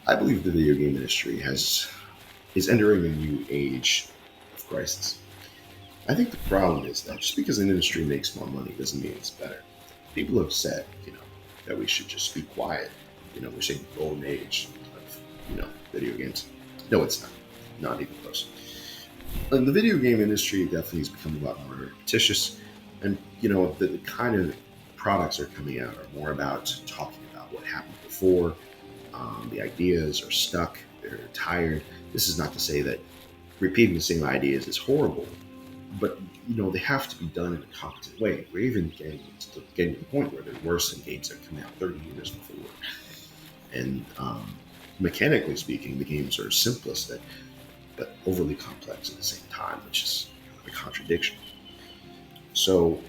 I believe the video game industry is entering a new age of crisis. I think the problem is that just because an industry makes more money doesn't mean it's better. People have said, that we should just be quiet. We're saying the golden age of, video games. No, it's not. Not even close. And the video game industry definitely has become a lot more repetitious, and the kind of products that are coming out are more about talking about what happened before. The ideas are stuck. They're tired. This is not to say that repeating the same ideas is horrible, but they have to be done in a competent way. We're even getting to the point where they're worse than games that come out 30 years before. And mechanically speaking, the games are simplistic but overly complex at the same time, which is a contradiction. So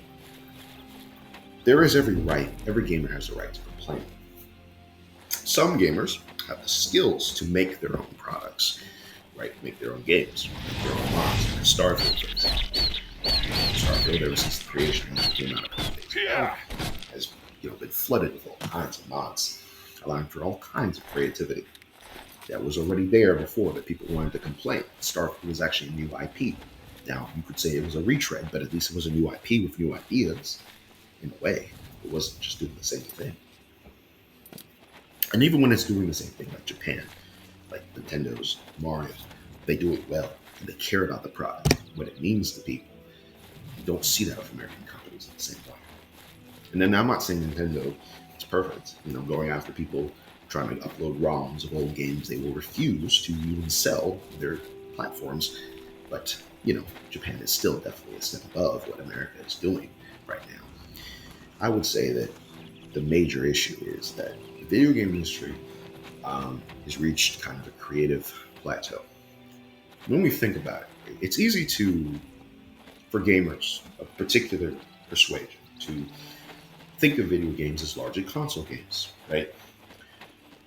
there is every gamer has the right to complain. Some gamers have the skills to make their own products, right? Make their own games, make their own mods. Starfield, for example. Starfield, ever since the creation when it came out a couple days ago, has been flooded with all kinds of mods, allowing for all kinds of creativity that was already there before, but people wanted to complain. Starfield was actually a new IP. Now, you could say it was a retread, but at least it was a new IP with new ideas in a way. It wasn't just doing the same thing. And even when it's doing the same thing, like Japan, like Nintendo's Mario, they do it well and they care about the product, what it means to people. You don't see that with American companies at the same time. And then I'm not saying Nintendo is perfect, going after people trying to upload ROMs of old games they will refuse to even sell their platforms. But, Japan is still definitely a step above what America is doing right now. I would say that the major issue is that the video game industry has reached kind of a creative plateau. When we think about it, it's easy for gamers of particular persuasion to think of video games as largely console games, right?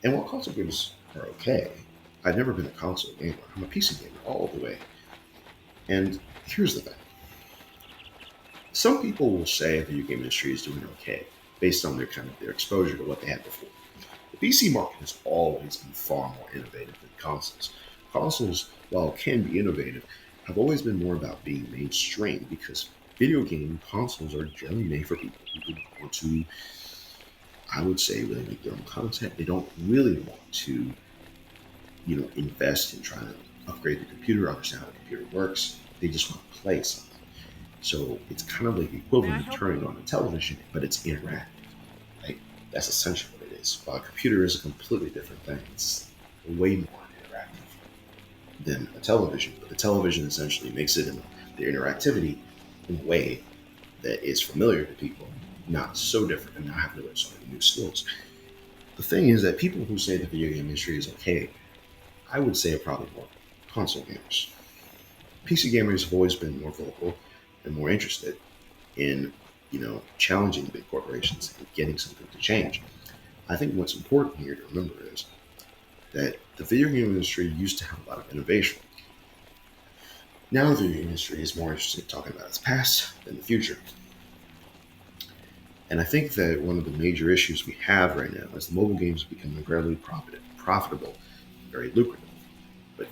And while console games are okay, I've never been a console gamer. I'm a PC gamer all the way. And here's the thing. Some people will say the video game industry is doing okay based on their exposure to what they had before. The PC market has always been far more innovative than consoles. Consoles, while can be innovative, have always been more about being mainstream because video game consoles are generally made for people who want to, I would say, really make their own content. They don't really want to, invest in trying to upgrade the computer, understand how the computer works. They just want to play something. So it's kind of like the May I equivalent of help turning you? on a television, but it's interactive. Right? That's essentially what it is. While a computer is a completely different thing. It's way more interactive than a television. But the television essentially makes it in the interactivity in a way that is familiar to people, not so different, and now have to learn so many new skills. The thing is that people who say the video game industry is okay, I would say are probably more console gamers. PC gamers have always been more vocal and more interested in, challenging big corporations and getting something to change. I think what's important here to remember is that the video game industry used to have a lot of innovation. Now the video game industry is more interested in talking about its past than the future. And I think that one of the major issues we have right now is the mobile games become incredibly profitable, very lucrative. But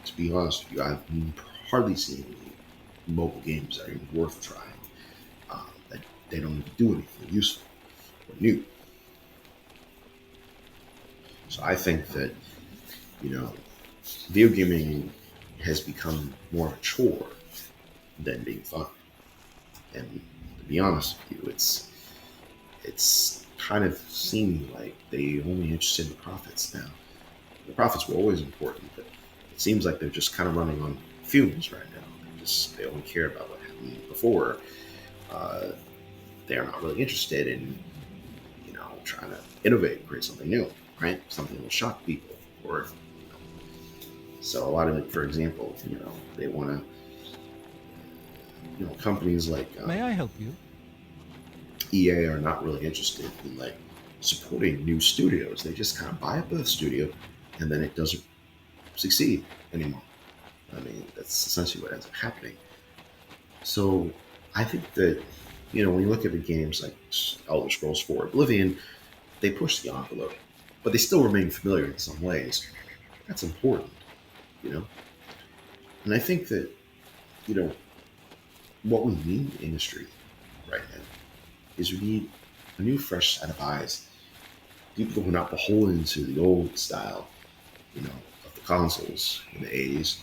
to be honest with you, I've hardly seen any mobile games that are even worth trying. That they don't even do anything useful or new. So I think that you know, video gaming has become more of a chore than being fun. And to be honest with you, it's kind of seeming like they only interested in the profits now. The profits were always important, but it seems like they're just kind of running on fumes right now. They only care about what happened before. Uh, they are not really interested in trying to innovate and create something new, right? Something that will shock people. Or so a lot of it, for example, they want to, companies like May I help you? EA are not really interested in like supporting new studios. They just kind of buy up a studio, and then it doesn't succeed anymore. I mean, that's essentially what ends up happening. So I think that when you look at the games like Elder Scrolls 4, Oblivion, they push the envelope. but they still remain familiar in some ways. That's important, you know. And I think that, you know, what we need in the industry right now is we need a new, fresh set of eyes. People who are not beholden to the old style, you know, of the consoles in the 80s.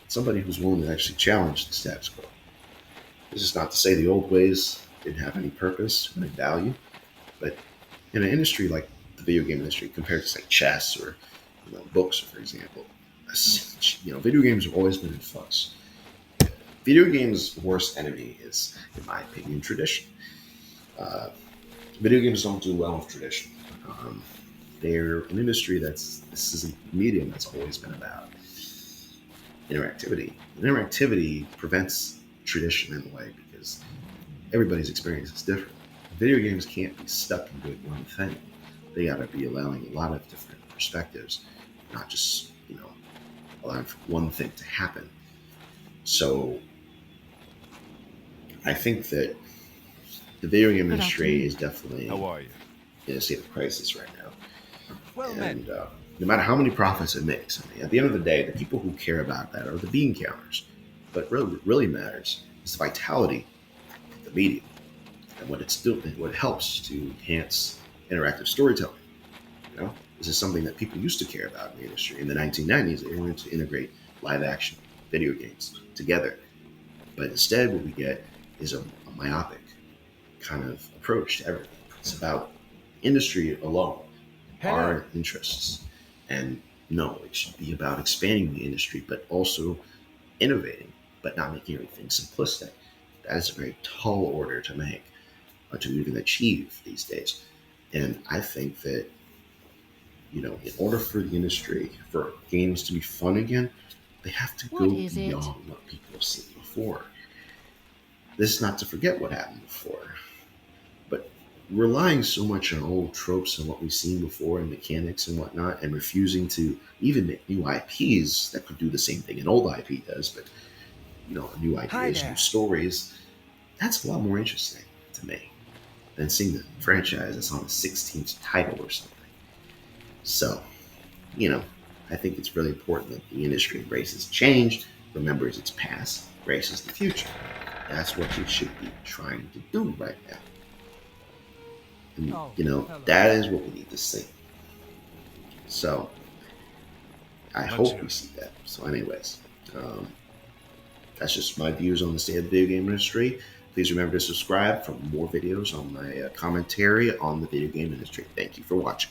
Somebody who's willing to actually challenge the status quo. This is not to say the old ways didn't have any purpose, any value, but in an industry like the video game industry, compared to say chess or books, for example, video games have always been in flux. Video games' worst enemy is, in my opinion, tradition. Uh, Video games don't do well with tradition. Um, they're an industry this is a medium that's always been about interactivity. And interactivity prevents tradition in a way because everybody's experience is different. Video games can't be stuck in doing one thing. They got to be allowing a lot of different perspectives, not just allowing for one thing to happen. So I think that the video game Good industry afternoon. is definitely How are you? in a state of crisis right now. Well met. And no matter how many profits it makes, I mean, at the end of the day, the people who care about that are the bean counters. But really, what really matters is the vitality of the medium and what it's doing, what it helps to enhance interactive storytelling. This is something that people used to care about in the industry. In the 1990s, they wanted to integrate live action video games together. But instead, what we get is a myopic kind of approach to everything. It's about industry alone, Hello. our interests. And no, it should be about expanding the industry, but also innovating, but not making everything simplistic. That is a very tall order to make, to even achieve these days. And I think that, in order for the industry, for games to be fun again, they have to What go is it? beyond what people have seen before. This is not to forget what happened before, but relying so much on old tropes and what we've seen before and mechanics and whatnot, and refusing to even make new IPs that could do the same thing an old IP does, but new Hi ideas, new there. stories. That's a lot more interesting to me than seeing the franchise that's on the 16th title or something. So, you know, I think it's really important that the industry embraces change, remembers its past, embraces the future. That's what we should be trying to do right now. And, Oh, hello. that is what we need to see. So, I Not hope we you. see that. So, anyways, um, that's just my views on the state of the video game industry. Please remember to subscribe for more videos on my commentary on the video game industry. Thank you for watching.